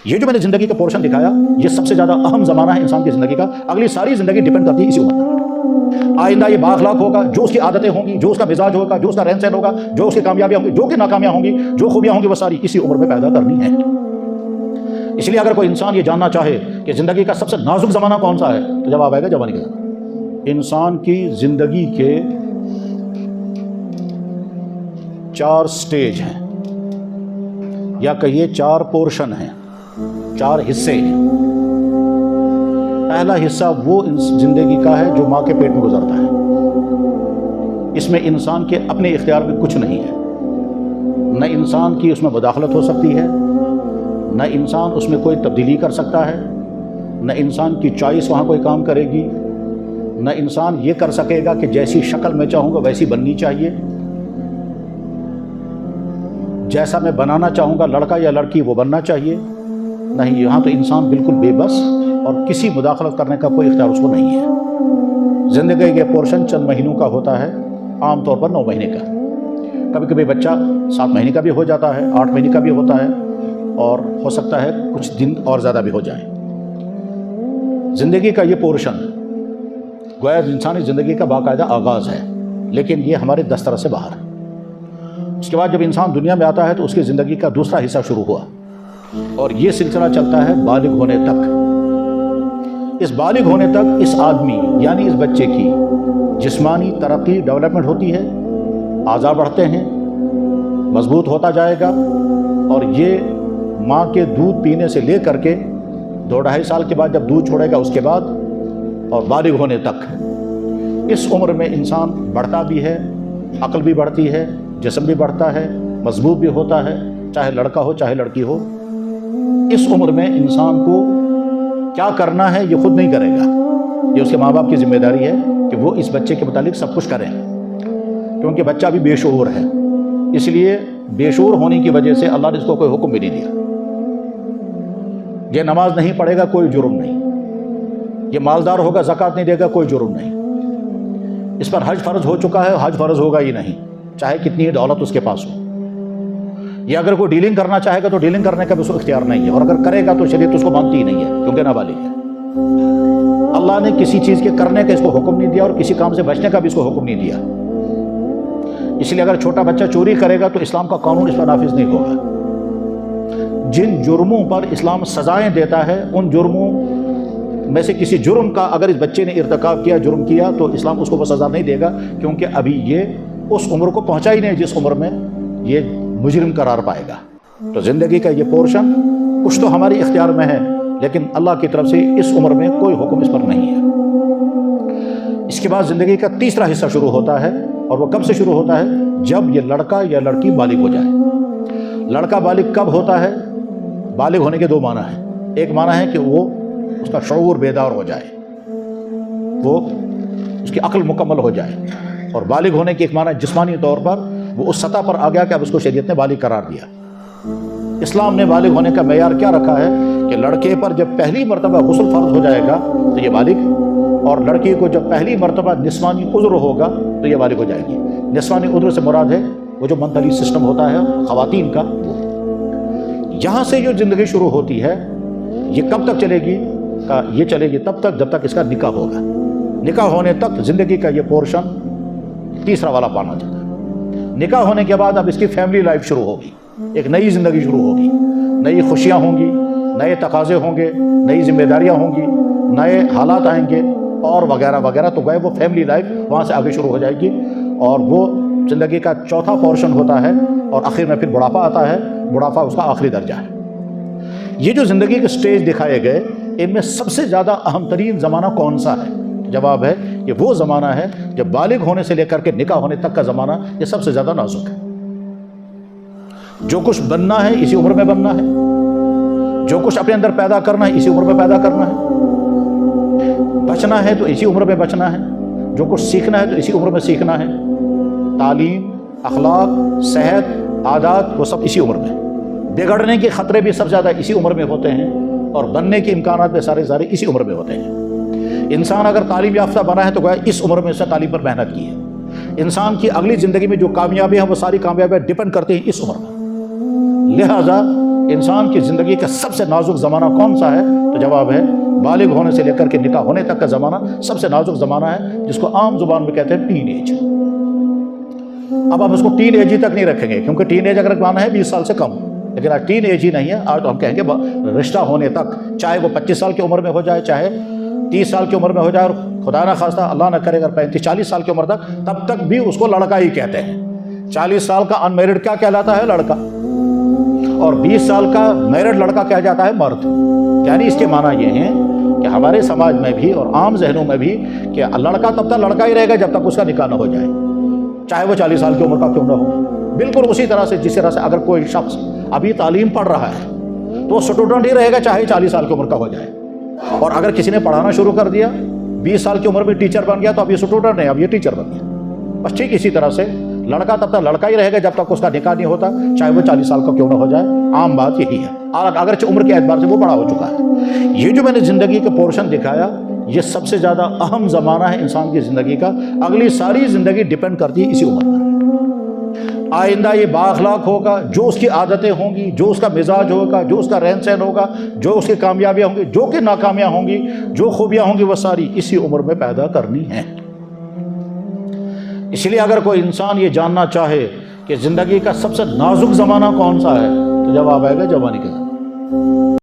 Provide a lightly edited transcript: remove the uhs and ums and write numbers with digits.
یہ جو میں نے زندگی کا پورشن دکھایا، یہ سب سے زیادہ اہم زمانہ ہے انسان کی زندگی کا. اگلی ساری زندگی ڈیپینڈ کرتی ہے اسی عمر پر. آئندہ یہ بااخلاق ہوگا، جو اس کی عادتیں ہوں گی، جو اس کا مزاج ہوگا، جو اس کا رہن سہن ہوگا، جو اس کی کامیابیاں ہوں گی، جو کہ ناکامیاں ہوں گی، جو خوبیاں ہوں گی، وہ ساری اسی عمر میں پیدا کرنی ہیں. اس لیے اگر کوئی انسان یہ جاننا چاہے کہ زندگی کا سب سے نازک زمانہ کون سا ہے، تو جواب آئے گا جوانی کا. انسان کی زندگی کے 4 سٹیج ہیں، یا کہیے 4 پورشن ہیں، 4 حصے ہیں. پہلا حصہ وہ زندگی کا ہے جو ماں کے پیٹ میں گزرتا ہے. اس میں انسان کے اپنے اختیار میں کچھ نہیں ہے. نہ انسان کی اس میں مداخلت ہو سکتی ہے، نہ انسان اس میں کوئی تبدیلی کر سکتا ہے، نہ انسان کی چوائس وہاں کوئی کام کرے گی، نہ انسان یہ کر سکے گا کہ جیسی شکل میں چاہوں گا ویسی بننی چاہیے، جیسا میں بنانا چاہوں گا لڑکا یا لڑکی وہ بننا چاہیے. نہیں، یہاں تو انسان بالکل بے بس اور کسی مداخلت کرنے کا کوئی اختیار اس کو نہیں ہے. زندگی کے پورشن چند مہینوں کا ہوتا ہے، عام طور پر 9 مہینے کا. کبھی کبھی بچہ 7 مہینے کا بھی ہو جاتا ہے، 8 مہینے کا بھی ہوتا ہے، اور ہو سکتا ہے کچھ دن اور زیادہ بھی ہو جائیں. زندگی کا یہ پورشن گویا انسانی زندگی کا باقاعدہ آغاز ہے، لیکن یہ ہمارے دسترس سے باہر ہے. اس کے بعد جب انسان دنیا میں آتا ہے تو اس کی زندگی کا دوسرا حصہ شروع ہوا، اور یہ سلسلہ چلتا ہے بالغ ہونے تک. اس بالغ ہونے تک اس آدمی یعنی اس بچے کی جسمانی ترقی ڈیولپمنٹ ہوتی ہے، اعضاء بڑھتے ہیں، مضبوط ہوتا جائے گا، اور یہ ماں کے دودھ پینے سے لے کر کے 2-2.5 سال کے بعد جب دودھ چھوڑے گا اس کے بعد، اور بالغ ہونے تک اس عمر میں انسان بڑھتا بھی ہے، عقل بھی بڑھتی ہے، جسم بھی بڑھتا ہے، مضبوط بھی ہوتا ہے، چاہے لڑکا ہو چاہے لڑکی ہو. اس عمر میں انسان کو کیا کرنا ہے یہ خود نہیں کرے گا، یہ اس کے ماں باپ کی ذمہ داری ہے کہ وہ اس بچے کے متعلق سب کچھ کریں، کیونکہ بچہ بھی بے شعور ہے. اس لیے بے شعور ہونے کی وجہ سے اللہ نے اس کو کوئی حکم بھی نہیں دیا. یہ نماز نہیں پڑھے گا کوئی جرم نہیں، یہ مالدار ہوگا زکوٰۃ نہیں دے گا کوئی جرم نہیں، اس پر حج فرض ہو چکا ہے حج فرض ہوگا ہی نہیں، چاہے کتنی دولت اس کے پاس ہو. یہ اگر کوئی ڈیلنگ کرنا چاہے گا تو ڈیلنگ کرنے کا بھی اس کو اختیار نہیں ہے، اور اگر کرے گا تو شریعت اس کو مانتی ہی نہیں ہے کیونکہ نابالغ ہے. اللہ نے کسی چیز کے کرنے کا اس کو حکم نہیں دیا، اور کسی کام سے بچنے کا بھی اس کو حکم نہیں دیا. اس لیے اگر چھوٹا بچہ چوری کرے گا تو اسلام کا قانون اس پر نافذ نہیں ہوگا. جن جرموں پر اسلام سزائیں دیتا ہے ان جرموں میں سے کسی جرم کا اگر اس بچے نے ارتکاب کیا، جرم کیا، تو اسلام اس کو وہ سزا نہیں دے گا، کیونکہ ابھی یہ اس عمر کو پہنچا ہی نہیں جس عمر میں یہ مجرم قرار پائے گا. تو زندگی کا یہ پورشن کچھ تو ہماری اختیار میں ہے، لیکن اللہ کی طرف سے اس عمر میں کوئی حکم اس پر نہیں ہے. اس کے بعد زندگی کا تیسرا حصہ شروع ہوتا ہے، اور وہ کب سے شروع ہوتا ہے؟ جب یہ لڑکا یا لڑکی بالغ ہو جائے. لڑکا بالغ کب ہوتا ہے؟ بالغ ہونے کے 2 معنی ہیں. ایک معنی ہے کہ وہ اس کا شعور بیدار ہو جائے، وہ اس کی عقل مکمل ہو جائے. اور بالغ ہونے کی ایک معنی جسمانی طور پر وہ اس سطح پر آ گیا کہ اب اس کو شریعت نے بالغ قرار دیا. اسلام نے بالغ ہونے کا معیار کیا رکھا ہے کہ لڑکے پر جب پہلی مرتبہ غسل فرض ہو جائے گا تو یہ بالغ، اور لڑکی کو جب پہلی مرتبہ نسوانی عذر ہوگا تو یہ بالغ ہو جائے گی. نسوانی عذر سے مراد ہے وہ جو منتلی سسٹم ہوتا ہے خواتین کا، وہ. یہاں سے جو زندگی شروع ہوتی ہے یہ کب تک چلے گی؟ یہ چلے گی تب تک جب تک اس کا نکاح ہوگا. نکاح ہونے تک زندگی کا یہ پورشن تیسرا والا پانا جاتا ہے. نکاح ہونے کے بعد اب اس کی فیملی لائف شروع ہوگی، ایک نئی زندگی شروع ہوگی، نئی خوشیاں ہوں گی، نئے تقاضے ہوں گے، نئی ذمہ داریاں ہوں گی، نئے حالات آئیں گے، اور وغیرہ وغیرہ. تو گئے وہ فیملی لائف وہاں سے آگے شروع ہو جائے گی، اور وہ زندگی کا چوتھا پورشن ہوتا ہے. اور آخر میں پھر بڑھاپا آتا ہے. بڑھاپا اس کا آخری درجہ ہے. یہ جو زندگی کے سٹیج دکھائے گئے ان میں سب سے زیادہ اہم ترین زمانہ کون سا ہے؟ جواب ہے کہ وہ زمانہ ہے جب بالغ ہونے سے لے کر کے نکاح ہونے تک کا زمانہ یہ سب سے زیادہ نازک ہے. جو کچھ بننا ہے اسی عمر میں بننا ہے، جو کچھ اپنے اندر پیدا کرنا ہے اسی عمر میں پیدا کرنا ہے، بچنا ہے تو اسی عمر میں بچنا ہے، جو کچھ سیکھنا ہے تو اسی عمر میں سیکھنا ہے. تعلیم، اخلاق، صحت، عادات وہ سب اسی عمر میں. بگڑنے کے خطرے بھی سب زیادہ اسی عمر میں ہوتے ہیں، اور بننے کے امکانات بھی سارے اسی عمر میں ہوتے ہیں. انسان اگر تعلیم یافتہ بنا ہے تو گویا اس عمر میں اس نے تعلیم پر محنت کی ہے. انسان کی اگلی زندگی میں جو کامیابی ہیں وہ ساری کامیابیاں ڈپینڈ کرتی ہیں اس عمر میں. لہذا انسان کی زندگی کا سب سے نازک زمانہ کون سا ہے؟ تو جواب ہے بالغ ہونے سے لے کر کے نکاح ہونے تک کا زمانہ سب سے نازک زمانہ ہے، جس کو عام زبان میں کہتے ہیں ٹین ایج۔ اب ہم اس کو ٹین ایج ہی تک نہیں رکھیں گے، کیونکہ ٹین ایج اگر مانا ہے 20 سال سے کم، لیکن آج ٹین ایج ہی نہیں ہے، آج تو ہم کہیں گے رشتہ ہونے تک، چاہے وہ 25 سال کی عمر میں ہو جائے، چاہے 30 سال کی عمر میں ہو جائے، اور خدا نہ خواستہ اللہ نہ کرے اگر 35-40 سال کی عمر تک، تب تک بھی اس کو لڑکا ہی کہتے ہیں۔ 40 سال کا ان میرڈ کیا کہلاتا ہے؟ لڑکا، اور 20 سال کا میرڈ لڑکا کہا جاتا ہے مرد۔ یعنی اس کے معنی یہ ہیں کہ ہمارے سماج میں بھی اور عام ذہنوں میں بھی کہ لڑکا تب تک لڑکا ہی رہے گا جب تک اس کا نکاح نہ ہو جائے، چاہے وہ 40 سال کی عمر کا کیوں نہ ہو۔ بالکل اسی طرح سے جس طرح سے اگر کوئی شخص ابھی تعلیم پڑھ رہا ہے تو وہ اسٹوڈنٹ ہی رہے گا چاہے 40 سال کی عمر کا ہو جائے، اور اگر کسی نے پڑھانا شروع کر دیا 20 سال کی عمر میں ٹیچر بن گیا تو اب یہ اسٹوڈنٹ نہیں، اب یہ ٹیچر بن گیا۔ بس ٹھیک اسی طرح سے لڑکا تب تک لڑکا ہی رہے گا جب تک اس کا نکاح نہیں ہوتا، چاہے وہ 40 سال کا کیوں نہ ہو جائے۔ عام بات یہی ہے، اور اگرچہ عمر کے اعتبار سے وہ بڑا ہو چکا ہے۔ یہ جو میں نے زندگی کا پورشن دکھایا، یہ سب سے زیادہ اہم زمانہ ہے انسان کی زندگی کا۔ اگلی ساری زندگی ڈیپینڈ کرتی ہے اسی عمر پر۔ آئندہ یہ بااخلاق ہوگا، جو اس کی عادتیں ہوں گی، جو اس کا مزاج ہوگا، جو اس کا رہن سہن ہوگا، جو اس کی کامیابیاں ہوں گی، جو کہ ناکامیاں ہوں گی، جو خوبیاں ہوں گی، وہ ساری اسی عمر میں پیدا کرنی ہیں۔ اس لیے اگر کوئی انسان یہ جاننا چاہے کہ زندگی کا سب سے نازک زمانہ کون سا ہے تو جواب آئے گا جوانی کا زمانہ۔